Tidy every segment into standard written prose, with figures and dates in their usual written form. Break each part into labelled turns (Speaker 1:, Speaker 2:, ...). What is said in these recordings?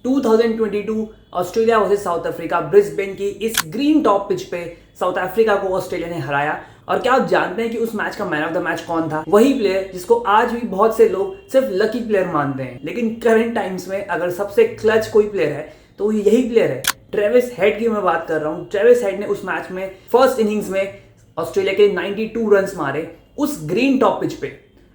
Speaker 1: 2022 Australia versus south Africa Brisbane की इस green top pitch पे साउथ अफ्रीका को ऑस्ट्रेलिया ने हराया। और क्या आप जानते हैं कि उस मैच का मैन ऑफ द मैच कौन था? वही प्लेयर जिसको आज भी बहुत से लोग सिर्फ लकी प्लेयर मानते हैं, लेकिन करंट टाइम्स में अगर सबसे क्लच कोई प्लेयर है तो यही प्लेयर है। ट्रेविस हेड की मैं बात कर रहा हूँ। ट्रेविस हेड ने उस मैच में फर्स्ट इनिंग्स में ऑस्ट्रेलिया के 92 रन्स मारे उस ग्रीन टॉप पिच पे,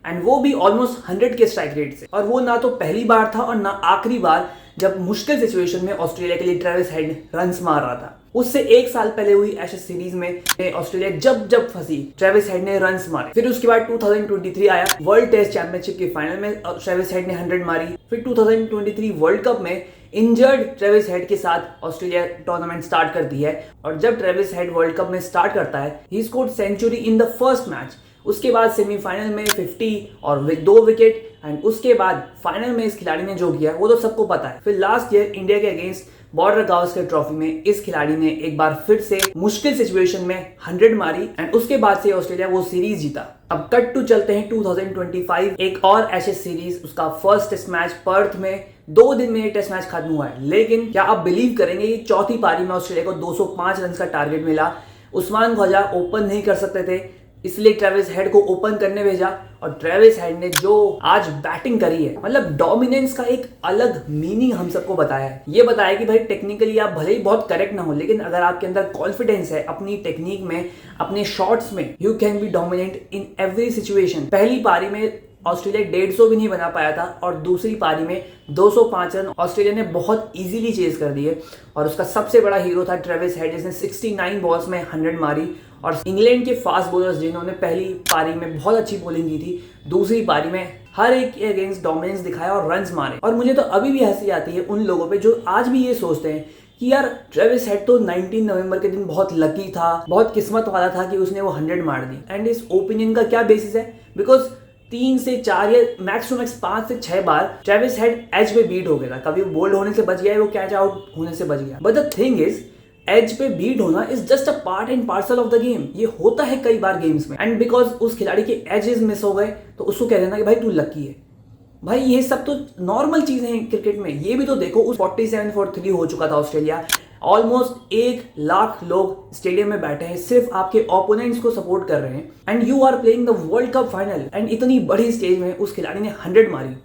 Speaker 1: एंड वो भी ऑलमोस्ट 100 के स्ट्राइक रेट से। और वो ना तो पहली बार था और ना आखिरी बार जब मुश्किल सिचुएशन में ऑस्ट्रेलिया के लिए ट्रेविस हेड रन्स मार रहा था। उससे एक साल पहले हुई एशेज सीरीज में ऑस्ट्रेलिया जब फंसी ट्रेविस हेड ने रन्स मारे। फिर उसके बाद 2023 आया, वर्ल्ड टेस्ट चैंपियनशिप के फाइनल में ट्रेविस हेड ने 100 मारी। फिर 2023 वर्ल्ड कप में इंजर्ड ट्रेविस हेड के साथ ऑस्ट्रेलिया टूर्नामेंट स्टार्ट करती है, और जब ट्रेविस हेड वर्ल्ड कप में स्टार्ट करता है ही scored century in the first match. उसके बाद सेमीफाइनल में 50 और 2 विकेट, एंड उसके बाद फाइनल में इस खिलाड़ी ने जो किया वो तो सबको पता है। फिर लास्ट ईयर इंडिया के अगेंस्ट बॉर्डर गावस्कर ट्रॉफी में इस खिलाड़ी ने एक बार फिर से मुश्किल सिचुएशन में 100 मारी, एंड उसके बाद से ऑस्ट्रेलिया वो सीरीज जीता। अब कट टू चलते हैं 2025, एक और एशेज सीरीज, उसका फर्स्ट टेस्ट मैच पर्थ में 2 दिन में ये टेस्ट मैच खत्म हुआ है। लेकिन क्या आप बिलीव करेंगे कि चौथी पारी में ऑस्ट्रेलिया को 205 रन का टारगेट मिला। उस्मान ख्वाजा ओपन नहीं कर सकते थे, इसलिए ट्रेविस हेड को ओपन करने भेजा, और ट्रेविस हेड ने जो आज बैटिंग करी है, मतलब डोमिनेंस का एक अलग मीनिंग हम सबको बताया है। ये बताया कि भाई टेक्निकली आप भले ही बहुत करेक्ट ना हो, लेकिन अगर आपके अंदर कॉन्फिडेंस है अपनी टेक्निक में, अपने शॉट्स में, you can be dominant in every situation. पहली पारी में ऑस्ट्रेलिया 150 भी नहीं बना पाया था, और दूसरी पारी में 205 रन ऑस्ट्रेलिया ने बहुत इजीली चेज कर दिए। और उसका सबसे बड़ा हीरो था ट्रेविस हेड, जिसने 69 बॉल्स में 100 मारी। और इंग्लैंड के फास्ट बॉलर्स जिन्होंने पहली पारी में बहुत अच्छी बॉलिंग की थी, दूसरी पारी में हर एक के अगेंस्ट डोमिनेंस दिखाया और रन्स मारे। और मुझे तो अभी भी हंसी आती है उन लोगों पे जो आज भी ये सोचते हैं कि यार ट्रेविस हेड तो 19 नवंबर के दिन बहुत लकी था, बहुत किस्मत वाला था कि उसने वो 100 मार दी। एंड इस ओपिनियन का क्या बेसिस है? बिकॉज 3 से 4 या मैक्स टू मैक्स 5 से 6 बार ट्रेविस हेड एज पे बीट हो गया था। कभी वो बोल्ड होने से बच गया है, वो कैच आउट होने से बच गया। But the thing is, edge पे बीट होना is just a part and parcel of the game. ये होता है कई बार गेम्स में, एंड बिकॉज उस खिलाड़ी के एजेस मिस हो गए तो उसको कह देना कि भाई तू लकी है। भाई ये सब तो नॉर्मल चीजें हैं क्रिकेट में। ये भी तो देखो, उस 47 for 3 हो चुका था ऑस्ट्रेलिया। ऑलमोस्ट 1 लाख लोग स्टेडियम में बैठे हैं, सिर्फ आपके ओपोनेंट्स को सपोर्ट कर रहे हैं, and you are playing the world cup final. And इतनी बड़ी स्टेज में उस खिलाड़ी ने 100 मारी।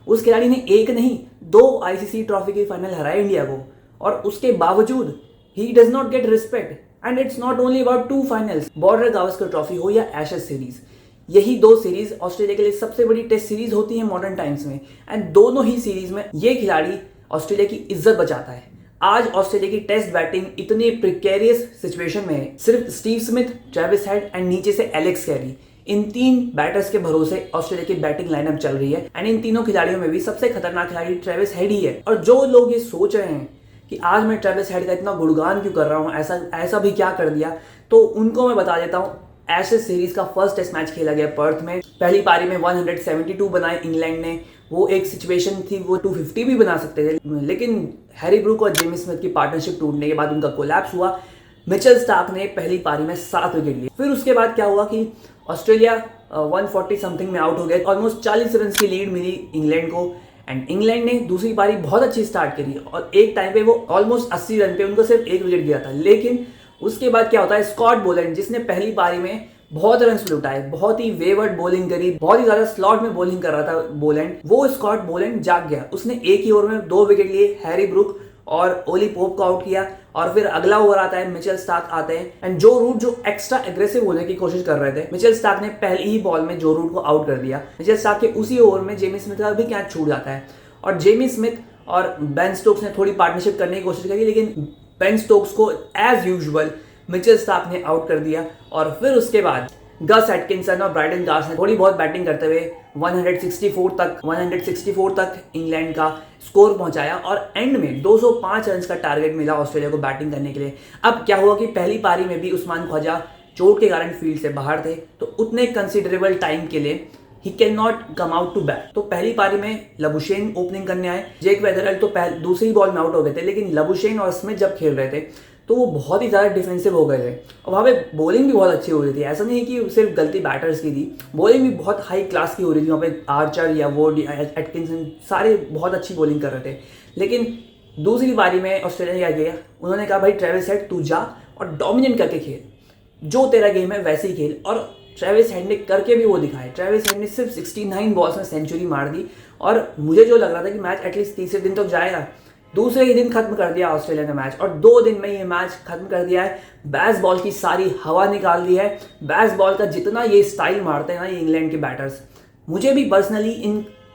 Speaker 1: उस खिलाड़ी ने एक नहीं 2 ICC ट्रॉफी के फाइनल हराए इंडिया को, और उसके बावजूद he does not get respect. And it's not only about 2 finals, border Gavaskar trophy हो या एशेज सीरीज, यही 2 सीरीज ऑस्ट्रेलिया के लिए सबसे बड़ी टेस्ट सीरीज होती है मॉडर्न टाइम्स में। एंड दोनों ही सीरीज में ये खिलाड़ी ऑस्ट्रेलिया की इज्जत बचाता है। आज ऑस्ट्रेलिया की टेस्ट बैटिंग इतनी प्रिकेरियस सिचुएशन में है, सिर्फ Steve Smith, Travis head and नीचे से एलेक्स कैरी, इन 3 बैटर्स के भरोसे ऑस्ट्रेलिया की बैटिंग लाइनअप चल रही है। एंड इन तीनों खिलाड़ियों में भी सबसे खतरनाक खिलाड़ी ट्रेविस हेड ही है। और जो लोग ये सोच रहे हैं कि आज मैं ट्रेविस हेड का इतना गुणगान क्यों कर रहा हूँ, ऐसा भी क्या कर दिया, तो उनको मैं बता देता हूँ। एशेज सीरीज का फर्स्ट टेस्ट मैच खेला गया पर्थ में। पहली पारी में 172 बनाए इंग्लैंड ने। वो एक सिचुएशन थी, वो 250 भी बना सकते थे, लेकिन हैरी ब्रूक और जेमी स्मिथ की पार्टनरशिप टूटने के बाद उनका कोलैप्स हुआ। मिचेल स्टार्क ने पहली पारी में 7 विकेट लिए। फिर उसके बाद क्या हुआ कि ऑस्ट्रेलिया 140 समथिंग में आउट हो गया। ऑलमोस्ट 40 रन की लीड मिली इंग्लैंड को, एंड इंग्लैंड ने दूसरी पारी बहुत अच्छी स्टार्ट करी, और एक टाइम पे वो ऑलमोस्ट 80 रन पे उनको सिर्फ 1 विकेट गया था। लेकिन उसके बाद क्या होता है, स्कॉट बोलैंड जिसने पहली पारी में बहुत रन लुटाए, बहुत ही वेवर्ड बॉलिंग करी, बहुत ही ज्यादा स्लॉट में बॉलिंग कर रहा था बोलैंड, वो स्कॉट बोलैंड जाग गया। उसने एक ही ओवर में 2 विकेट लिए, हैरी ब्रूक और ओली पोप को आउट किया। और फिर अगला ओवर आता है, मिचेल स्टार्क आते हैं, एंड जो रूट जो एक्स्ट्रा एग्रेसिव होने की कोशिश कर रहे थे, मिचेल स्टार्क ने पहली ही बॉल में जो रूट को आउट कर दिया। मिचेल स्टार्क के उसी ओवर में जेमी स्मिथ का भी कैच छूट जाता है, और जेमी स्मिथ और बेन स्टोक्स ने थोड़ी पार्टनरशिप करने की कोशिश करी, लेकिन बेन स्टोक्स को एज यूजुअल मिचेल स्टार्क ने आउट कर दिया। और फिर उसके बाद गस एटकिंसन और ब्राइडन गार्स ने थोड़ी बहुत बैटिंग करते हुए 164 तक इंग्लैंड का स्कोर पहुंचाया, और एंड में 205 रन का टारगेट मिला ऑस्ट्रेलिया को बैटिंग करने के लिए। अब क्या हुआ कि पहली पारी में भी उस्मान ख्वाजा चोट के कारण फील्ड से बाहर थे, तो उतने कंसिडरेबल टाइम के लिए he can not come out to bat. तो पहली पारी में लबुशेन ओपनिंग करने आए। जेक वेदरल तो दूसरी बॉल में आउट हो गए थे, लेकिन लबुशेन और स्मिथ जब खेल रहे थे तो वो बहुत ही ज़्यादा डिफेंसिव हो गए थे, और वहाँ पे बॉलिंग भी बहुत अच्छी हो रही थी। ऐसा नहीं है कि सिर्फ गलती बैटर्स की थी, बॉलिंग भी बहुत हाई क्लास की हो रही थी। वहाँ पे आर्चर या वोर्ड या एटकिंसन सारे बहुत अच्छी बॉलिंग कर रहे थे। लेकिन दूसरी पारी में ऑस्ट्रेलिया ने क्या किया, उन्होंने कहा भाई ट्रेविस हेड तू जा और डोमिनेट करके खेल, जो तेरा गेम है वैसे ही खेल। और ट्रेविस हेड ने करके भी वो दिखाया। ट्रेविस हेड ने सिर्फ 69 बॉल्स में सेंचुरी मार दी और मुझे जो लग रहा था कि मैच एटलीस्ट तीसरे दिन तक जाएगा, दूसरे ही दिन खत्म कर दिया ऑस्ट्रेलिया ने मैच, और 2 दिन में ये मैच खत्म कर दिया है। बैस बॉल की सारी हवा निकाल दी है। बैस बॉल का जितना ये स्टाइल मारते हैं ना ये इंग्लैंड के बैटर्स, मुझे भी पर्सनली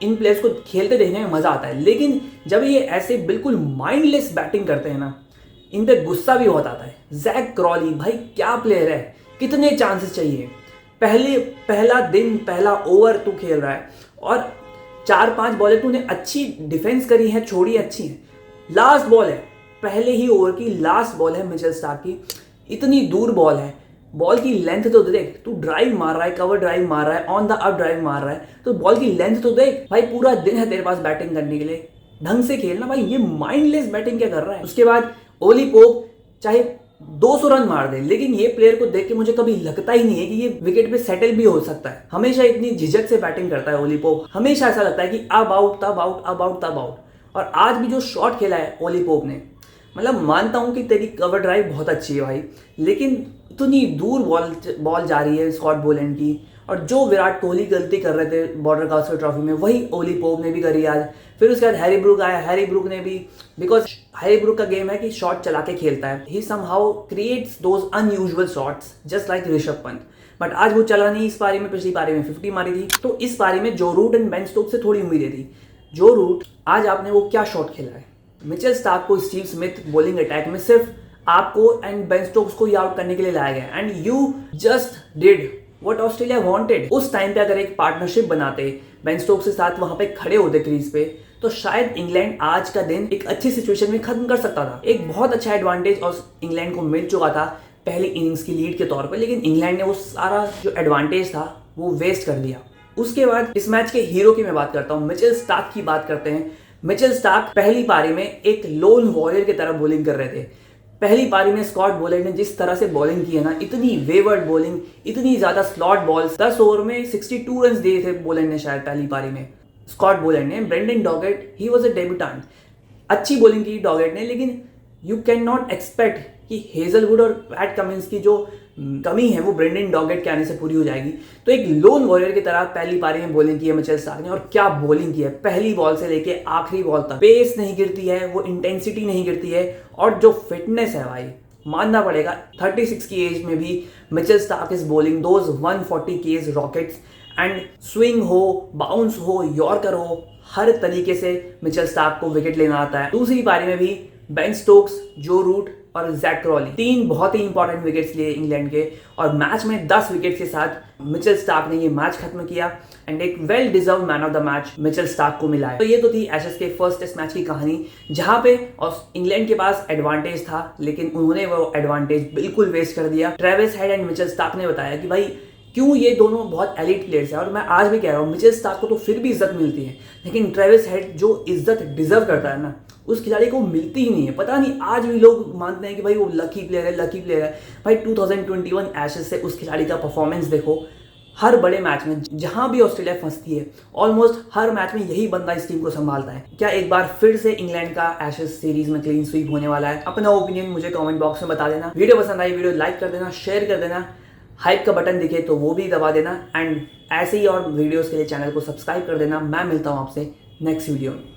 Speaker 1: इन प्लेयर्स को खेलते देखने में मजा आता है। लेकिन जब ये ऐसे बिल्कुल माइंडलेस बैटिंग करते हैं ना, इन पे गुस्सा भी बहुत आता है। जैक क्रॉली भाई क्या प्लेयर है, कितने चांसेस चाहिए। पहला दिन पहला ओवर तू खेल रहा है और 4-5 बॉलें तूने अच्छी डिफेंस करी है, छोड़ी अच्छी है। लास्ट बॉल है, पहले ही ओवर की लास्ट बॉल है मिचेल स्टार्क की, इतनी दूर बॉल है, बॉल की लेंथ तो देख, तू ड्राइव मार रहा है, कवर ड्राइव मार रहा है, ऑन द अप ड्राइव मार रहा है, तो बॉल की लेंथ तो देख भाई। पूरा दिन है तेरे पास बैटिंग करने के लिए, ढंग से खेलना भाई। ये माइंडलेस बैटिंग क्या कर रहा है। उसके बाद ओली पोप चाहे 200 रन मार दे, लेकिन ये प्लेयर को देख के मुझे कभी लगता ही नहीं है कि ये विकेट पे सेटल भी हो सकता है। हमेशा इतनी झिझक से बैटिंग करता है ओली पोप, हमेशा ऐसा लगता है कि अब आउट तब आउट, अब आउट तब आउट। और आज भी जो शॉट खेला है ओली पोप ने, मतलब मानता हूं कि तेरी कवर ड्राइव बहुत अच्छी है भाई, लेकिन इतनी दूर बॉल जा रही है स्कॉट बोलैंड की। और जो विराट कोहली गलती कर रहे थे बॉर्डर गावस्कर ट्रॉफी में, वही ओली पोप ने भी करी आज। फिर उसके बाद हैरी ब्रूक आया, हैरी ब्रूक ने भी, बिकॉज हैरी ब्रूक का गेम है कि शॉट चला के खेलता है, ही somehow creates those unusual shots just like Rishabh Pant. But आज वो चला नहीं इस पारी में, पिछली पारी में 50 मारी थी, तो इस पारी में जो रूट एंड बेन स्टोक्स से थोड़ी उम्मीदें थी। जो रूट आज आपने वो क्या शॉट खेला है। मिचेल स्टार्क को स्टीव स्मिथ बॉलिंग अटैक में सिर्फ आपको एंड बेन स्टोक्स को ही आउट करने के लिए लाया गया, and you just did what Australia wanted. उस टाइम पे अगर एक पार्टनरशिप बनाते, बेन स्टोक्स के साथ वहां पे खड़े होते क्रीज पे, तो शायद इंग्लैंड आज का दिन एक अच्छी सिचुएशन में खत्म कर सकता था। एक बहुत अच्छा एडवांटेज और इंग्लैंड को मिल चुका था पहली इनिंग्स की लीड के तौर पर, लेकिन इंग्लैंड ने वो सारा जो एडवांटेज था वो वेस्ट कर दिया। उसके बाद इस मैच के हीरो की मैं बात करता हूं, मिचेल स्टार्क की बात करते हैं। मिचेल स्टार्क पहली पारी में एक लोन वॉरियर की तरह बॉलिंग कर रहे थे। पहली पारी में स्कॉट बोलैंड ने जिस तरह से बॉलिंग की है ना, इतनी वेवर्ड बॉलिंग, इतनी ज्यादा स्लॉट बॉल्स, 10 ओवर में 62 रन दिए थे बोलैंड ने शायद पहली पारी में, स्कॉट बोलैंड ने। Brendan Doggett, he was a debutant, अच्छी बॉलिंग की डॉगेट ने, लेकिन यू कैन नॉट एक्सपेक्ट कि हेजलवुड और पैट कमिंस की जो कमी है वो ब्रेंडन डॉगेट के आने से पूरी हो जाएगी। तो एक लोन वॉरियर की तरह पहली पारी में बॉलिंग की है मिचेल स्टार्क ने, और क्या बॉलिंग की है। पहली बॉल से लेके आखिरी बॉल तक पेस नहीं गिरती है, वो इंटेंसिटी नहीं गिरती है, और जो फिटनेस है भाई मानना पड़ेगा। 36 की एज में भी Mitchell Starc is bowling those 140 केज रॉकेट्स, एंड स्विंग हो, बाउंस हो, यॉर्कर हो, हर तरीके से मिचेल स्टार्क को विकेट लेना आता है। दूसरी पारी में भी बेन स्टोक्स, जो रूट और जैक क्रॉली, 3 बहुत ही इंपॉर्टेंट विकेट्स लिए इंग्लैंड के, और मैच में 10 विकेट के साथ मिचेल स्टार्क ने ये मैच खत्म किया, एंड एक well deserve man of the match Mitchell Starc को मिला है। तो ये तो थी एशेज के फर्स्ट टेस्ट मैच की कहानी, जहां पे इंग्लैंड के पास एडवांटेज था, लेकिन उन्होंने वो एडवांटेज बिल्कुल वेस्ट कर दिया। Travis head and Mitchell Starc ने बताया कि भाई क्यों ये दोनों बहुत एलिट प्लेयर्स हैं, और मैं आज भी कह रहा हूँ मिचेल स्टार्क को तो फिर भी इज्जत मिलती है, लेकिन ट्रेविस हेड जो इज्जत डिजर्व करता है ना, उस खिलाड़ी को मिलती ही नहीं है। पता नहीं आज भी लोग मानते हैं कि भाई वो लकी प्लेयर है, लकी प्लेयर है। भाई 2021 एशेज से उस खिलाड़ी का परफॉर्मेंस देखो, हर बड़े मैच में जहां भी ऑस्ट्रेलिया फंसती है, ऑलमोस्ट हर मैच में यही बंदा इस टीम को संभालता है। क्या एक बार फिर से इंग्लैंड का एशेज सीरीज में क्लीन स्वीप होने वाला है? अपना ओपिनियन मुझे कमेंट बॉक्स में बता देना। वीडियो पसंद आई, वीडियो लाइक कर देना, शेयर कर देना, हाइप का बटन दिखे तो वो भी दबा देना, एंड ऐसे ही और वीडियोस के लिए चैनल को सब्सक्राइब कर देना। मैं मिलता हूँ आपसे नेक्स्ट वीडियो में।